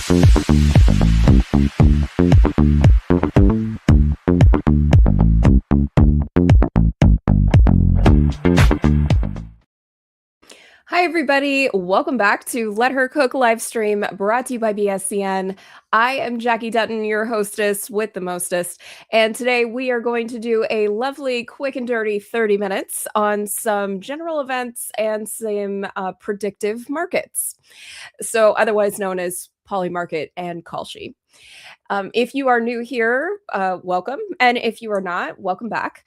Hi, everybody. Welcome back to Let Her Cook live stream brought to you by BSCN. I am Jackie Dutton, your hostess with the mostest. And today we are going to do a lovely, quick and dirty 30 minutes on some general events and some predictive markets. So otherwise known as Polymarket and Kalshi. If you are new here, welcome. And if you are not, welcome back.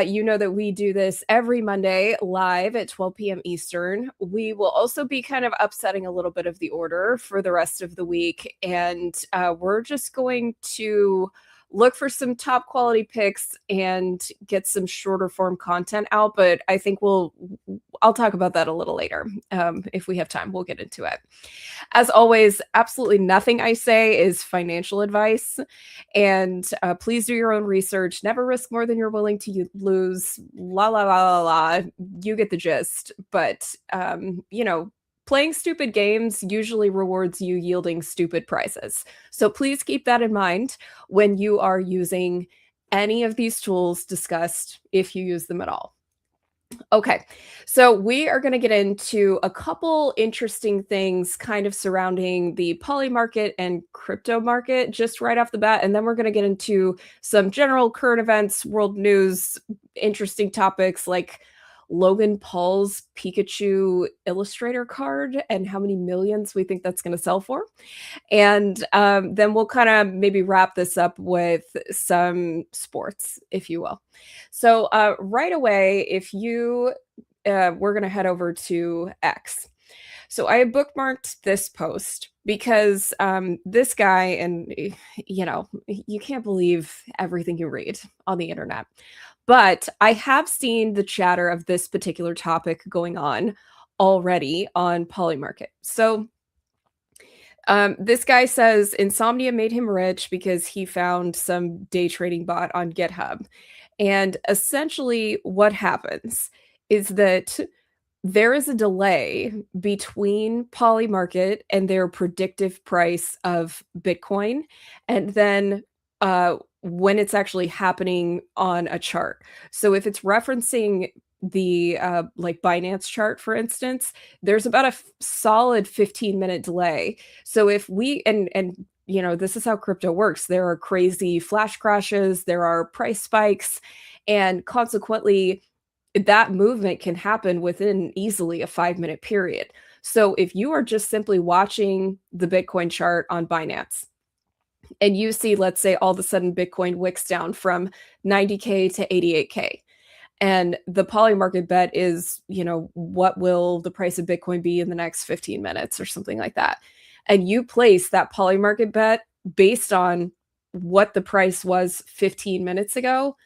You know that we do this every Monday live at 12 p.m. Eastern. We will also be kind of upsetting a little bit of the order for the rest of the week. And we're just going to look for some top quality picks and get some shorter form content out. But I think I'll talk about that a little later. If we have time, we'll get into it. As always, absolutely nothing I say is financial advice. And please do your own research. Never risk more than you're willing to lose. La, la, la, la, la. You get the gist. But, playing stupid games usually rewards you yielding stupid prizes. So please keep that in mind when you are using any of these tools discussed, if you use them at all. Okay, so we are going to get into a couple interesting things kind of surrounding the poly market and crypto market just right off the bat. And then we're going to get into some general current events, world news, interesting topics like Logan Paul's Pikachu Illustrator card and how many millions we think that's going to sell for. And then we'll kind of maybe wrap this up with some sports, if you will. So right away, if you, we're going to head over to X. So I bookmarked this post because this guy, and you can't believe everything you read on the internet. But I have seen the chatter of this particular topic going on already on Polymarket. So this guy says insomnia made him rich because he found some day trading bot on GitHub. And essentially what happens is that there is a delay between Polymarket and their predictive price of Bitcoin, and then when it's actually happening on a chart. So if it's referencing the like Binance chart, for instance, there's about a solid 15-minute delay. So if we and this is how crypto works. There are crazy flash crashes, there are price spikes, and consequently that movement can happen within easily a 5-minute period. So if you are just simply watching the Bitcoin chart on Binance and you see, let's say, all of a sudden Bitcoin wicks down from 90K to 88K, and the Polymarket bet is, what will the price of Bitcoin be in the next 15 minutes or something like that. And you place that Polymarket bet based on what the price was 15 minutes ago,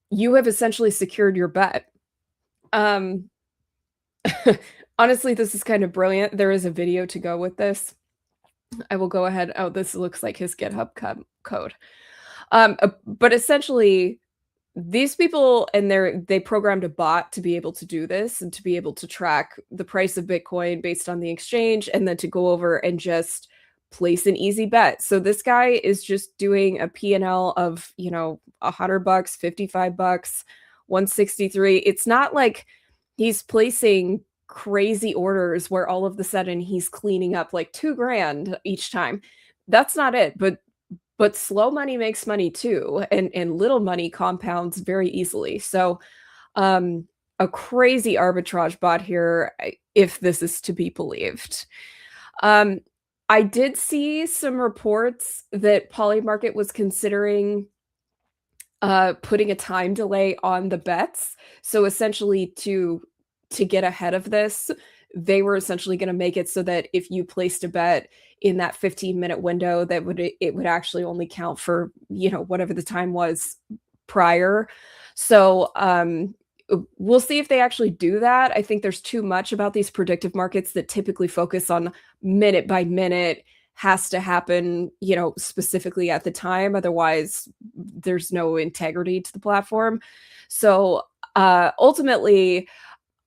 you have essentially secured your bet. Honestly, this is kind of brilliant. There is a video to go with this. I will go ahead. Oh, this looks like his GitHub code. But essentially, these people they programmed a bot to be able to do this and to be able to track the price of Bitcoin based on the exchange, and then to go over and just place an easy bet. So this guy is just doing a P&L of, $100, $55, 163. It's not like he's placing crazy orders where all of a sudden he's cleaning up like $2,000 each time. That's not it. But slow money makes money too, and little money compounds very easily. So a crazy arbitrage bot here, if this is to be believed. I did see some reports that Polymarket was considering putting a time delay on the bets. So essentially to get ahead of this, they were essentially going to make it so that if you placed a bet in that 15-minute window, it would actually only count for, whatever the time was prior. So we'll see if they actually do that. I think there's too much about these predictive markets that typically focus on minute by minute, has to happen, specifically at the time. Otherwise, there's no integrity to the platform. So ultimately,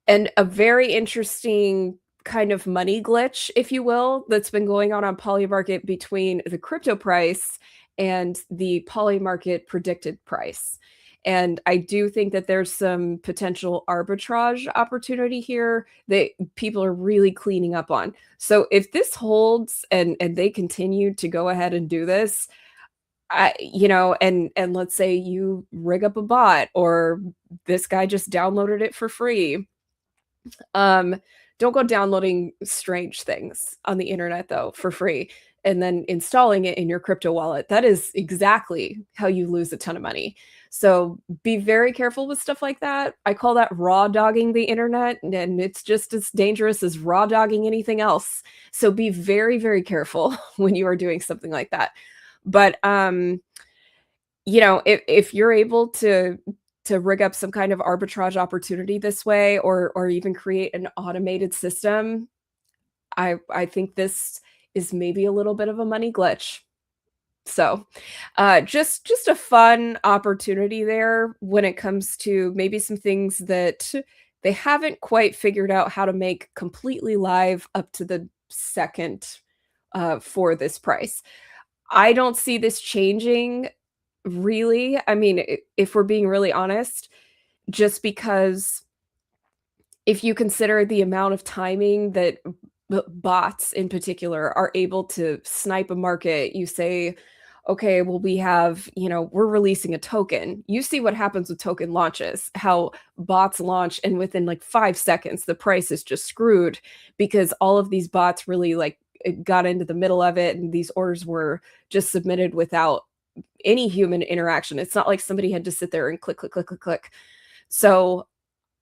and a very interesting kind of money glitch, if you will, that's been going on Polymarket between the crypto price and the Polymarket predicted price. And I do think that there's some potential arbitrage opportunity here that people are really cleaning up on. So if this holds and they continue to go ahead and do this, and let's say you rig up a bot or this guy just downloaded it for free. Don't go downloading strange things on the internet though for free and then installing it in your crypto wallet. That is exactly how you lose a ton of money. So be very careful with stuff like that. I call that raw dogging the internet, and it's just as dangerous as raw dogging anything else. So be very, very careful when you are doing something like that. But if you're able to rig up some kind of arbitrage opportunity this way or even create an automated system, I think this is maybe a little bit of a money glitch. So, just a fun opportunity there when it comes to maybe some things that they haven't quite figured out how to make completely live up to the second, for this price. I don't see this changing really. I mean, if we're being really honest, just because if you consider the amount of timing that bots in particular are able to snipe a market, you say, okay, well, we're releasing a token. You see what happens with token launches, how bots launch, and within like 5 seconds, the price is just screwed because all of these bots really like it got into the middle of it, and these orders were just submitted without any human interaction. It's not like somebody had to sit there and click, click, click, click, click. So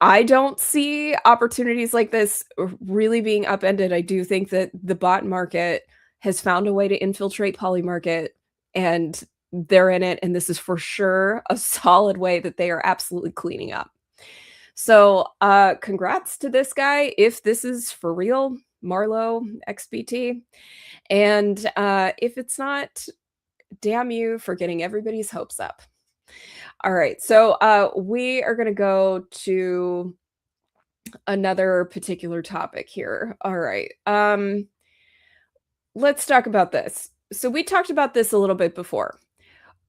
I don't see opportunities like this really being upended. I do think that the bot market has found a way to infiltrate Polymarket, and they're in it. And this is for sure a solid way that they are absolutely cleaning up. So, congrats to this guy. If this is for real, Marlowe XBT. And if it's not, damn you for getting everybody's hopes up. All right. So we are going to go to another particular topic here. All right. Let's talk about this. So we talked about this a little bit before.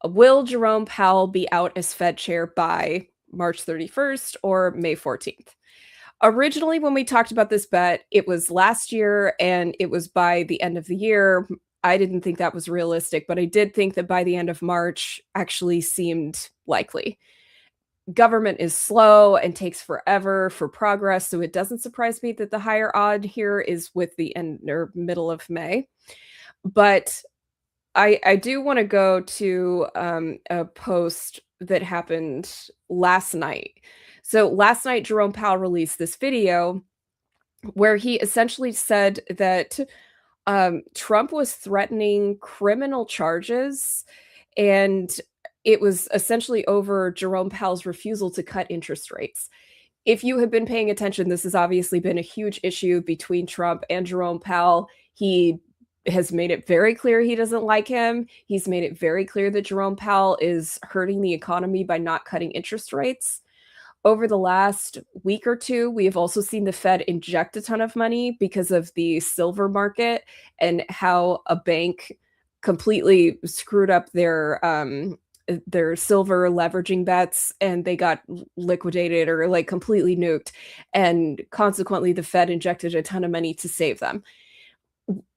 Will Jerome Powell be out as Fed chair by March 31st or May 14th? Originally, when we talked about this bet, it was last year and it was by the end of the year. I didn't think that was realistic, but I did think that by the end of March actually seemed likely. Government is slow and takes forever for progress, so it doesn't surprise me that the higher odd here is with the end or middle of May. But I do want to go to a post that happened last night. So last night, Jerome Powell released this video where he essentially said that Trump was threatening criminal charges, and it was essentially over Jerome Powell's refusal to cut interest rates. If you have been paying attention, this has obviously been a huge issue between Trump and Jerome Powell. He has made it very clear he doesn't like him. He's made it very clear that Jerome Powell is hurting the economy by not cutting interest rates. Over the last week or two, we have also seen the Fed inject a ton of money because of the silver market and how a bank completely screwed up their silver leveraging bets, and they got liquidated or like completely nuked. And consequently, the Fed injected a ton of money to save them.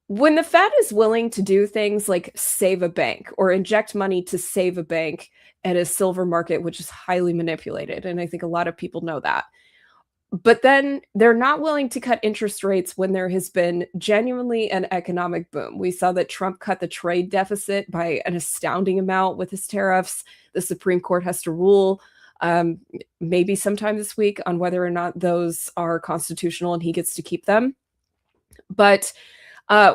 When the Fed is willing to do things like save a bank or inject money to save a bank at a silver market, which is highly manipulated, and I think a lot of people know that, but then they're not willing to cut interest rates when there has been genuinely an economic boom. We saw that Trump cut the trade deficit by an astounding amount with his tariffs. The Supreme Court has to rule maybe sometime this week on whether or not those are constitutional and he gets to keep them. But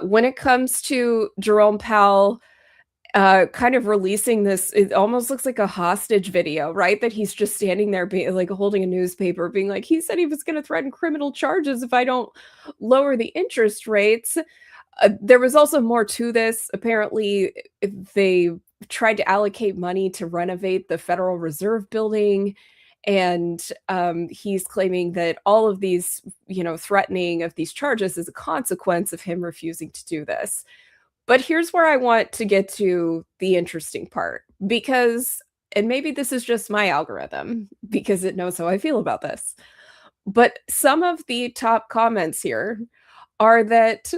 when it comes to Jerome Powell kind of releasing this, it almost looks like a hostage video, right? That he's just standing there being like holding a newspaper being like, he said he was going to threaten criminal charges if I don't lower the interest rates. There was also more to this. Apparently, they tried to allocate money to renovate the Federal Reserve building, And he's claiming that all of these, threatening of these charges is a consequence of him refusing to do this. But here's where I want to get to the interesting part because, and maybe this is just my algorithm because it knows how I feel about this. But some of the top comments here are that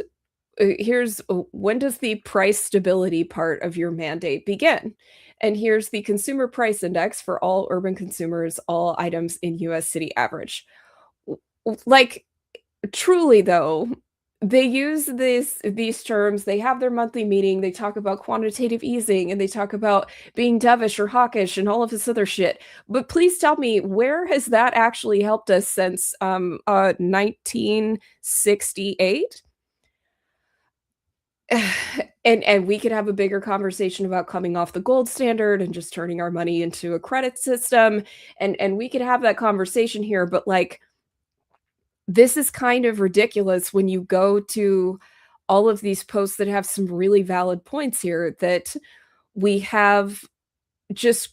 here's when does the price stability part of your mandate begin? And here's the consumer price index for all urban consumers, all items in US city average. Like truly though, they use these terms, they have their monthly meeting, they talk about quantitative easing, and they talk about being dovish or hawkish and all of this other shit. But please tell me, where has that actually helped us since 1968? And we could have a bigger conversation about coming off the gold standard and just turning our money into a credit system, and we could have that conversation here, but, like, this is kind of ridiculous when you go to all of these posts that have some really valid points here that we have just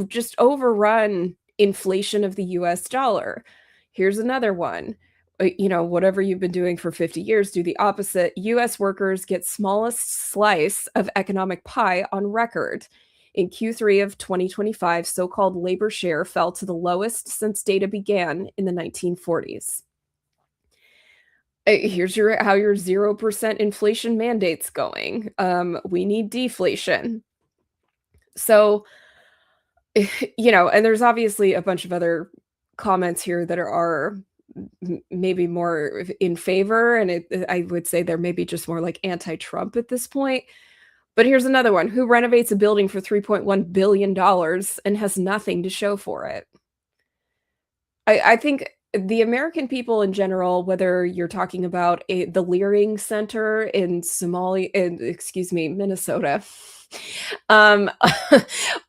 just overrun inflation of the US dollar. Here's another one. Whatever you've been doing for 50 years, do the opposite. US workers get smallest slice of economic pie on record. In Q3 of 2025, so-called labor share fell to the lowest since data began in the 1940s. Here's how your 0% inflation mandate's going. We need deflation. So, and there's obviously a bunch of other comments here that are maybe more in favor, and I would say they're maybe just more like anti-Trump at this point. But here's another one: who renovates a building for $3.1 billion and has nothing to show for it? I think the American people in general, whether you're talking about the Leering Center in Minnesota, um,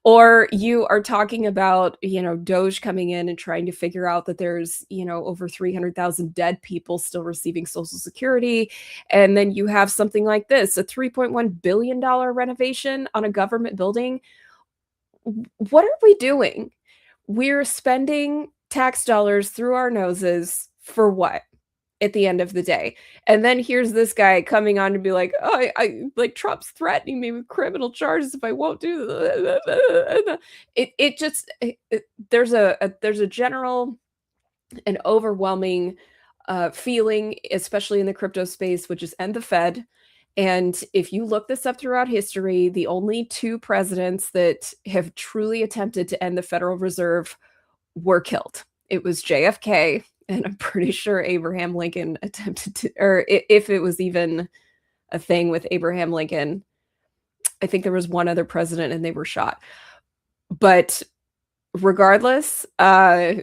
or you are talking about, Doge coming in and trying to figure out that there's, over 300,000 dead people still receiving Social Security, and then you have something like this, a $3.1 billion renovation on a government building. What are we doing? We're spending tax dollars through our noses for what at the end of the day? And then here's this guy coming on to be like, "Oh, I like Trump's threatening me with criminal charges if I won't do it just there's a general and overwhelming feeling, especially in the crypto space, which is end the Fed. And if you look this up throughout history, the only two presidents that have truly attempted to end the Federal Reserve were killed. It was JFK, and I'm pretty sure Abraham Lincoln attempted to, or if it was even a thing with Abraham Lincoln, I think there was one other president and they were shot. But regardless, of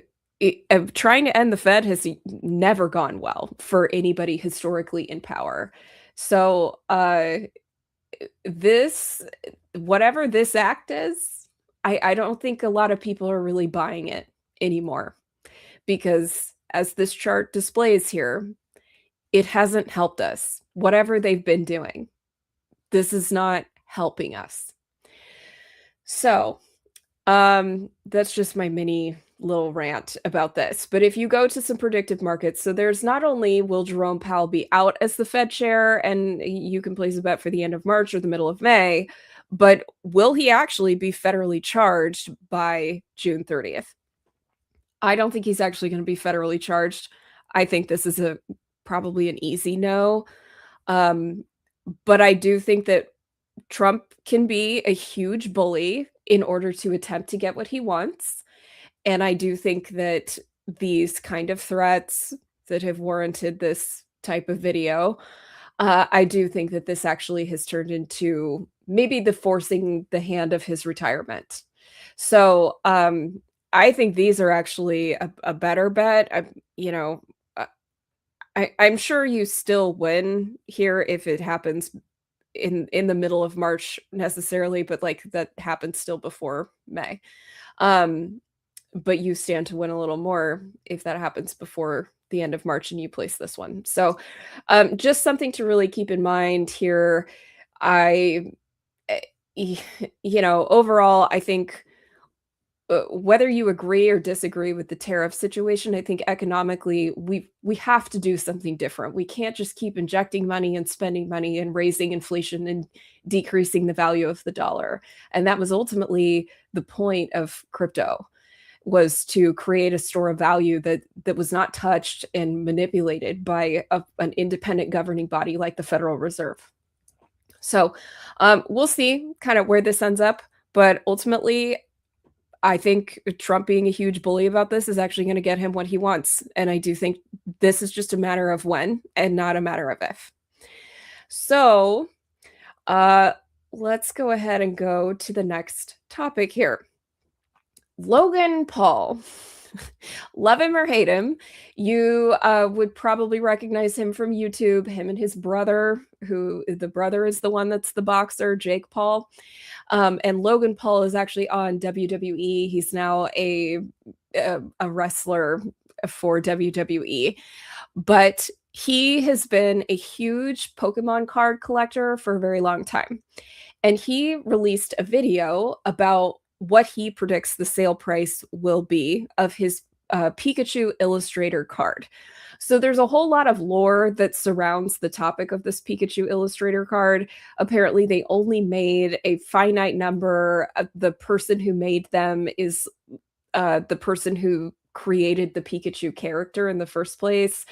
trying to end the Fed has never gone well for anybody historically in power. So, this whatever this act is, I don't think a lot of people are really buying it anymore because as this chart displays here, it hasn't helped us. Whatever they've been doing, this is not helping us. So, that's just my mini little rant about this. But if you go to some predictive markets, so there's not only will Jerome Powell be out as the Fed chair, and you can place a bet for the end of March or the middle of May, but will he actually be federally charged by June 30th? I don't think he's actually going to be federally charged. I think this is probably an easy no. But I do think that Trump can be a huge bully in order to attempt to get what he wants. And I do think that these kind of threats that have warranted this type of video, I do think that this actually has turned into maybe the forcing the hand of his retirement. So, I think these are actually a better bet. Uh, I'm sure you still win here if it happens in the middle of March necessarily, but like that happens still before May. But you stand to win a little more if that happens before the end of March and you place this one. So, just something to really keep in mind here. I, overall, I think whether you agree or disagree with the tariff situation, I think economically we have to do something different. We can't just keep injecting money and spending money and raising inflation and decreasing the value of the dollar. And that was ultimately the point of crypto, was to create a store of value that was not touched and manipulated by an independent governing body like the Federal Reserve. So we'll see kind of where this ends up, but ultimately I think Trump being a huge bully about this is actually going to get him what he wants. And I do think this is just a matter of when and not a matter of if. So uh, let's go ahead and go to the next topic here. Logan Paul. Love him or hate him, you would probably recognize him from YouTube, him and his brother, who the brother is the one that's the boxer, Jake Paul. And Logan Paul is actually on WWE. He's now a wrestler for WWE, but he has been a huge Pokemon card collector for a very long time. And he released a video about what he predicts the sale price will be of his Pikachu Illustrator card. So there's a whole lot of lore that surrounds the topic of this Pikachu Illustrator card. Apparently, they only made a finite number. The person who made them is the person who created the Pikachu character in the first place.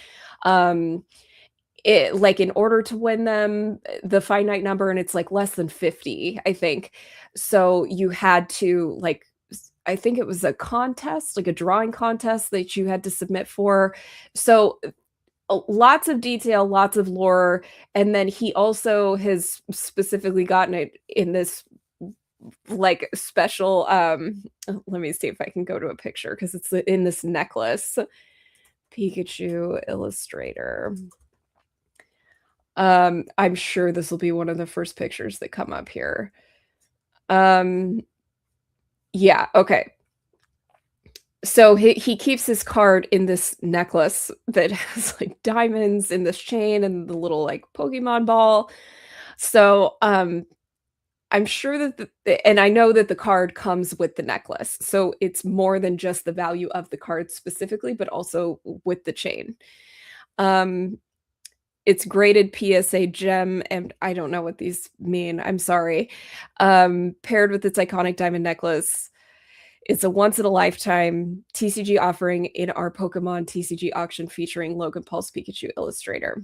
Like, in order to win them, the finite number, and it's like less than 50, I think. So you had to, like, I think it was a contest, like a drawing contest that you had to submit for. So lots of detail, lots of lore. And then he also has specifically gotten it in this like special, let me see if I can go to a picture because it's in this necklace. Pikachu Illustrator. I'm sure this will be one of the first pictures that come up here. Yeah, okay. So he keeps his card in this necklace that has like diamonds in this chain and the little like Pokemon ball. So I'm sure that and I know that the card comes with the necklace. So it's more than just the value of the card specifically, but also with the chain. It's graded PSA gem, and I don't know what these mean. I'm sorry. Paired with its iconic diamond necklace. It's a once-in-a-lifetime TCG offering in our Pokemon TCG auction featuring Logan Paul's Pikachu Illustrator.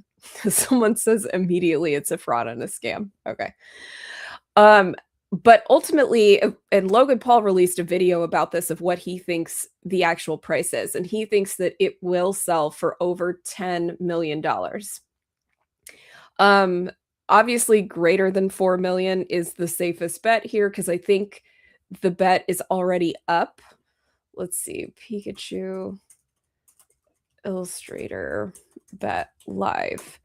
Someone says immediately it's a fraud and a scam. Okay. But ultimately, and Logan Paul released a video about this of what he thinks the actual price is, and he thinks that it will sell for over $10 million. Obviously greater than 4 million is the safest bet here because I think the bet is already up. Let's see, Pikachu Illustrator bet live.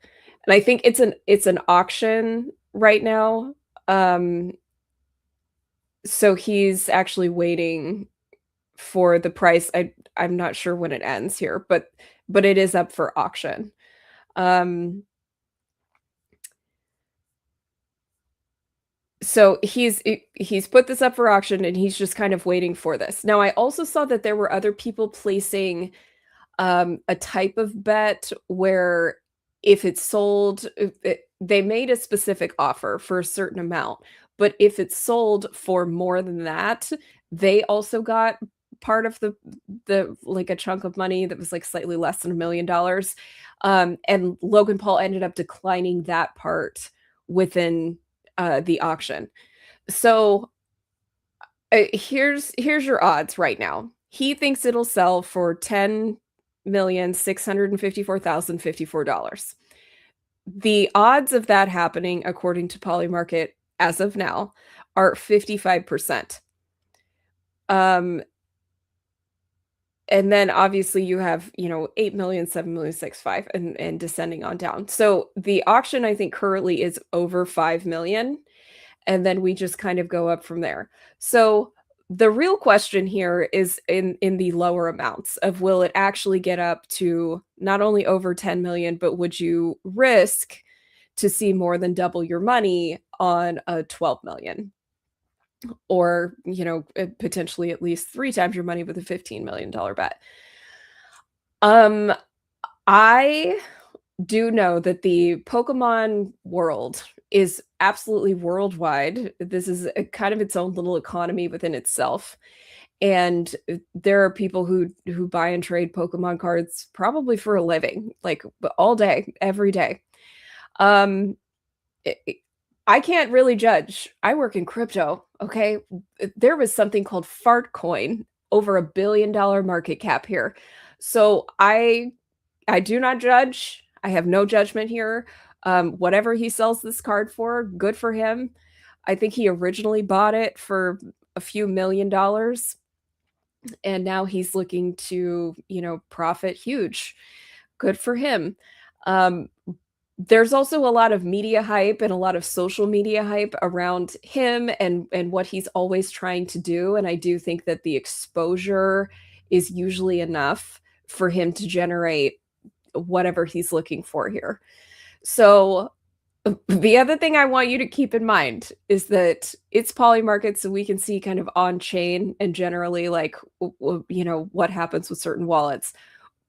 And I think it's an auction right now. So he's actually waiting for the price. I'm not sure when it ends here, but it is up for auction. So he's put this up for auction and he's just kind of waiting for this. Now, I also saw that there were other people placing a type of bet where if it's sold, they made a specific offer for a certain amount, but if it's sold for more than that, they also got part of the like a chunk of money that was like slightly less than $1 million. And Logan Paul ended up declining that part within the auction. So here's your odds right now. He thinks it'll sell for $10,654,054. The odds of that happening, according to Polymarket, as of now, are 55%. And then obviously you have, 8 million, 7 million, 6.5 and descending on down. So the auction, I think, currently is over 5 million. And then we just kind of go up from there. So the real question here is in the lower amounts of, will it actually get up to not only over 10 million, but would you risk to see more than double your money on a 12 million? or, potentially at least 3 times your money with a $15 million bet. Um, I do know that the Pokemon world is absolutely worldwide. This is a kind of its own little economy within itself, and, there are people who buy and trade Pokemon cards probably for a living, like, all day, every day. Um, I I can't really judge. I work in crypto, okay? There was something called Fart Coin, over $1 billion market cap here. So I do not judge. I have no judgment here. Whatever he sells this card for, good for him. I think he originally bought it for a few $1 million, and now he's looking to, profit huge. Good for him. Um, there's also a lot of media hype and a lot of social media hype around him and what he's always trying to do, and I do think that the exposure is usually enough for him to generate whatever he's looking for here. So the other thing I want you to keep in mind is that it's Polymarket, so we can see kind of on chain and generally like what happens with certain wallets.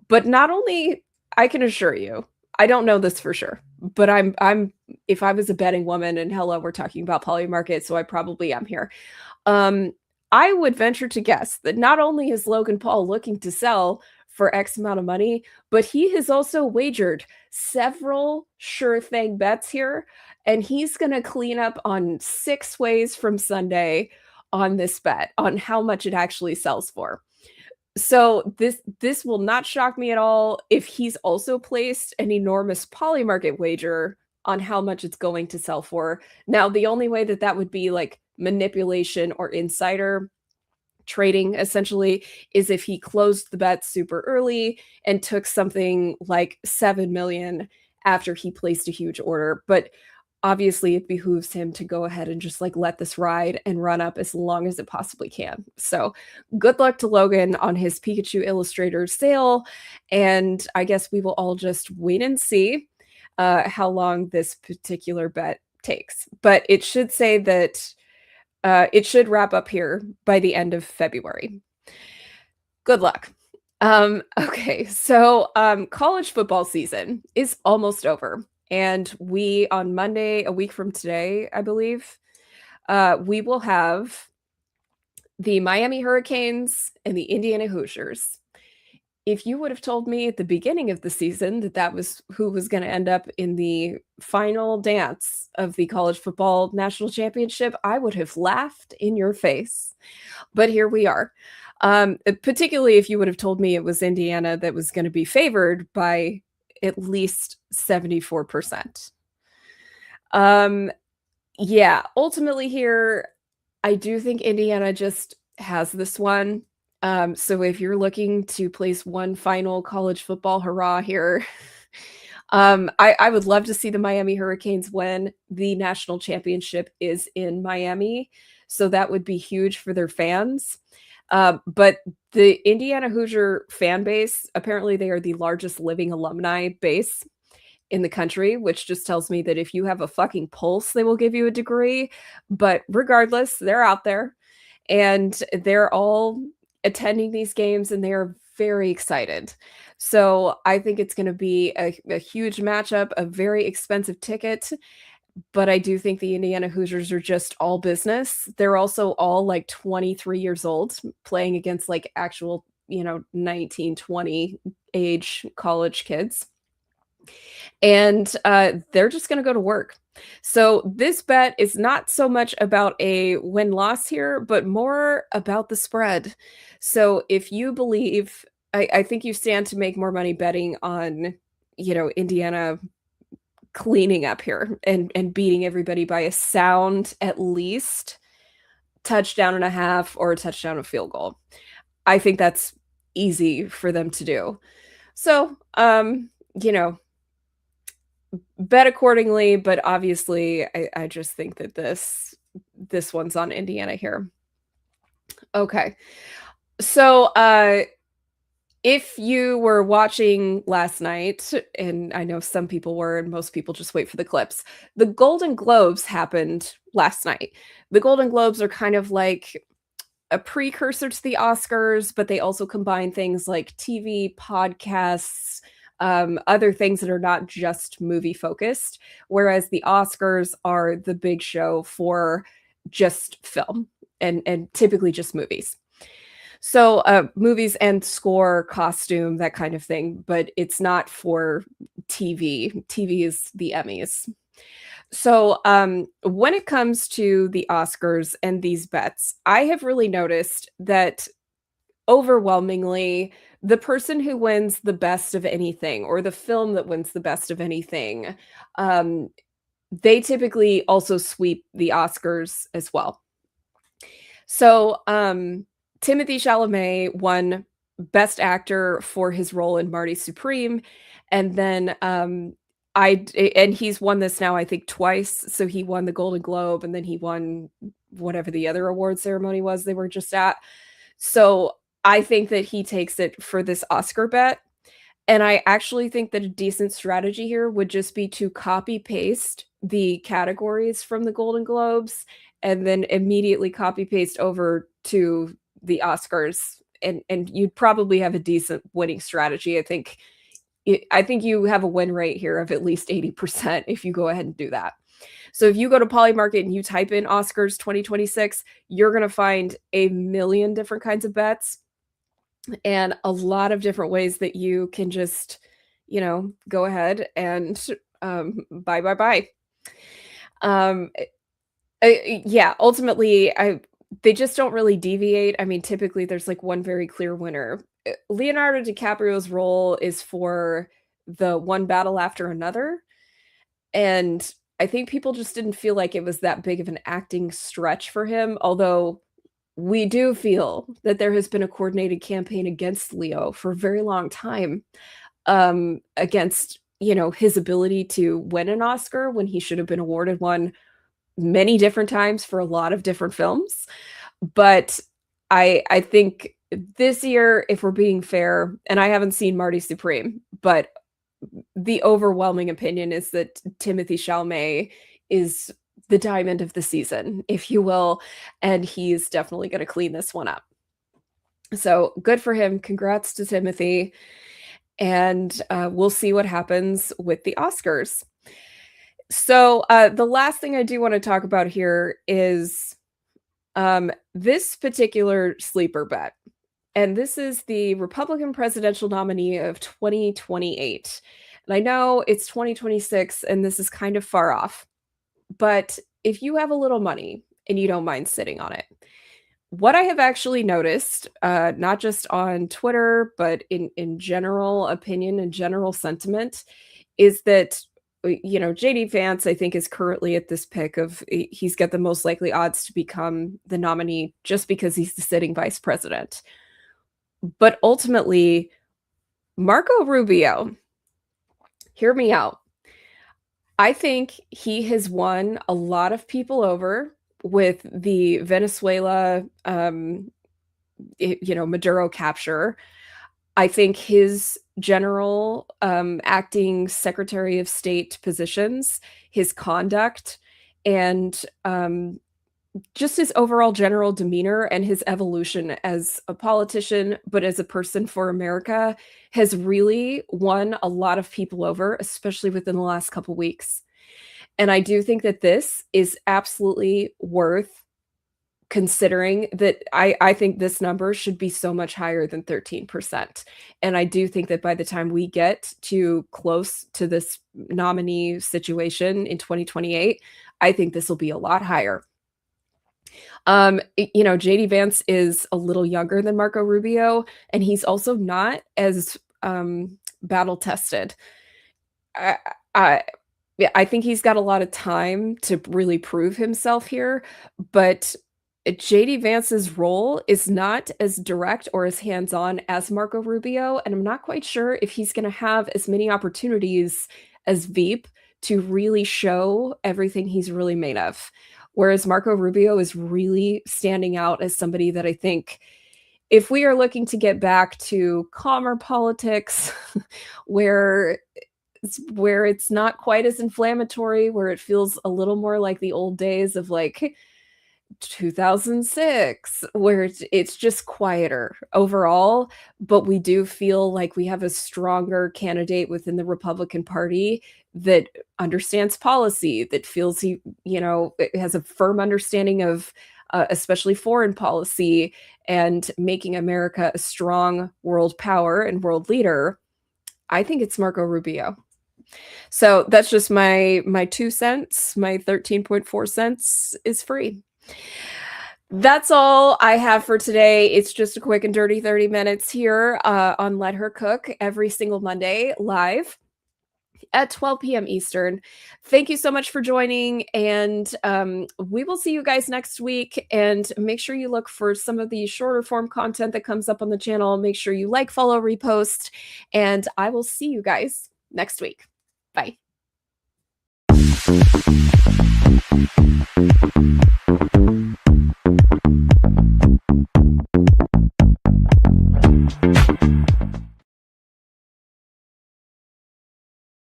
But not only, I can assure you, I don't know this for sure, but I'm if I was a betting woman, and hello, we're talking about Polymarket, so I probably am here. Um, I would venture to guess that not only is Logan Paul looking to sell for X amount of money, but he has also wagered several sure thing bets here, and he's going to clean up on 6 ways from Sunday on this bet on how much it actually sells for. So this will not shock me at all if he's also placed an enormous Polymarket wager on how much it's going to sell for. Now, the only way that that would be like manipulation or insider trading essentially is if he closed the bet super early and took something like 7 million after he placed a huge order. But obviously it behooves him to go ahead and just like let this ride and run up as long as it possibly can. So good luck to Logan on his Pikachu Illustrator sale, and I guess we will all just wait and see how long this particular bet takes. But it should say that it should wrap up here by the end of February. Good luck. Okay, so college football season is almost over. And we, on Monday, a week from today, I believe, we will have the Miami Hurricanes and the Indiana Hoosiers. If you would have told me at the beginning of the season that that was who was going to end up in the final dance of the college football national championship, I would have laughed in your face. But here we are. Particularly if you would have told me it was Indiana that was going to be favored by at least 74%. Yeah, ultimately here, I do think Indiana just has this one. So if you're looking to place one final college football hurrah here, I would love to see the Miami Hurricanes win. The national championship is in Miami, so that would be huge for their fans. But the Indiana Hoosier fan base, apparently they are the largest living alumni base in the country, which just tells me that if you have a fucking pulse, they will give you a degree. But regardless, they're out there and they're all attending these games and they are very excited. So I think it's going to be a huge matchup, a very expensive ticket. But I do think the Indiana Hoosiers are just all business. They're also all like 23 years old playing against like actual, 19, 20 age college kids. And they're just going to go to work. So this bet is not so much about a win-loss here, but more about the spread. So if you believe, I think you stand to make more money betting on, Indiana cleaning up here and beating everybody by a sound, at least touchdown and a half or a touchdown and field goal. I think that's easy for them to do. So, bet accordingly, but obviously I just think that this one's on Indiana here. Okay. So If you were watching last night, and I know some people were, and most people just wait for the clips, the Golden Globes happened last night. The Golden Globes are kind of like a precursor to the Oscars, but they also combine things like TV, podcasts, other things that are not just movie focused, whereas the Oscars are the big show for just film and typically just movies. So, movies and score, costume, that kind of thing, but it's not for TV. TV is the Emmys. So, when it comes to the Oscars and these bets, I have really noticed that overwhelmingly, the person who wins the best of anything or the film that wins the best of anything, um, they typically also sweep the Oscars as well. So, Timothy Chalamet won Best Actor for his role in Marty Supreme, and then, and he's won this now, I think, twice. So he won the Golden Globe, and then he won whatever the other award ceremony was they were just at. So I think that he takes it for this Oscar bet, and I actually think that a decent strategy here would just be to copy paste the categories from the Golden Globes and then immediately copy paste over to the Oscars, and you'd probably have a decent winning strategy. I think you have a win rate here of at least 80% if you go ahead and do that. So if you go to Polymarket and you type in Oscars 2026, you're going to find a million different kinds of bets and a lot of different ways that you can just, go ahead and buy. Um, yeah, ultimately, they just don't really deviate. I mean, typically there's like one very clear winner. Leonardo DiCaprio's role is for the one battle after another, and I think people just didn't feel like it was that big of an acting stretch for him, although we do feel that there has been a coordinated campaign against Leo for a very long time, against, his ability to win an Oscar when he should have been awarded one many different times for a lot of different films. But I think this year, if we're being fair, and I haven't seen Marty Supreme, but the overwhelming opinion is that Timothy Chalamet is the diamond of the season, if you will, and he's definitely going to clean this one up. So good for him. Congrats to Timothy. And we'll see what happens with the Oscars. So the last thing I do want to talk about here is this particular sleeper bet. And this is the Republican presidential nominee of 2028. And I know it's 2026 and this is kind of far off, but if you have a little money and you don't mind sitting on it, what I have actually noticed, not just on Twitter, but in general opinion and general sentiment, is that JD Vance, I think, is currently at this pick of he's got the most likely odds to become the nominee just because he's the sitting vice president. But ultimately, Marco Rubio, hear me out. I think he has won a lot of people over with the Venezuela, Maduro capture. I think his general acting Secretary of State positions, his conduct, and just his overall general demeanor and his evolution as a politician, but as a person for America, has really won a lot of people over, especially within the last couple weeks. And I do think that this is absolutely worth considering that I think this number should be so much higher than 13%. And I do think that by the time we get to close to this nominee situation in 2028, I think this will be a lot higher. JD Vance is a little younger than Marco Rubio, and he's also not as battle tested. I think he's got a lot of time to really prove himself here, but JD Vance's role is not as direct or as hands-on as Marco Rubio, and I'm not quite sure if he's going to have as many opportunities as Veep to really show everything he's really made of. Whereas Marco Rubio is really standing out as somebody that I think if we are looking to get back to calmer politics where it's not quite as inflammatory, where it feels a little more like the old days of like 2006, where it's just quieter overall, but we do feel like we have a stronger candidate within the Republican Party that understands policy, that feels has a firm understanding of especially foreign policy and making America a strong world power and world leader. I think it's Marco Rubio. So that's just my 2 cents. My 13.4 cents is free. That's all I have for today. It's just a quick and dirty 30 minutes here on Let Her Cook every single Monday live at 12 p.m. Eastern. Thank you so much for joining, and we will see you guys next week. And make sure you look for some of the shorter form content that comes up on the channel. Make sure you like, follow, repost, and I will see you guys next week. Bye.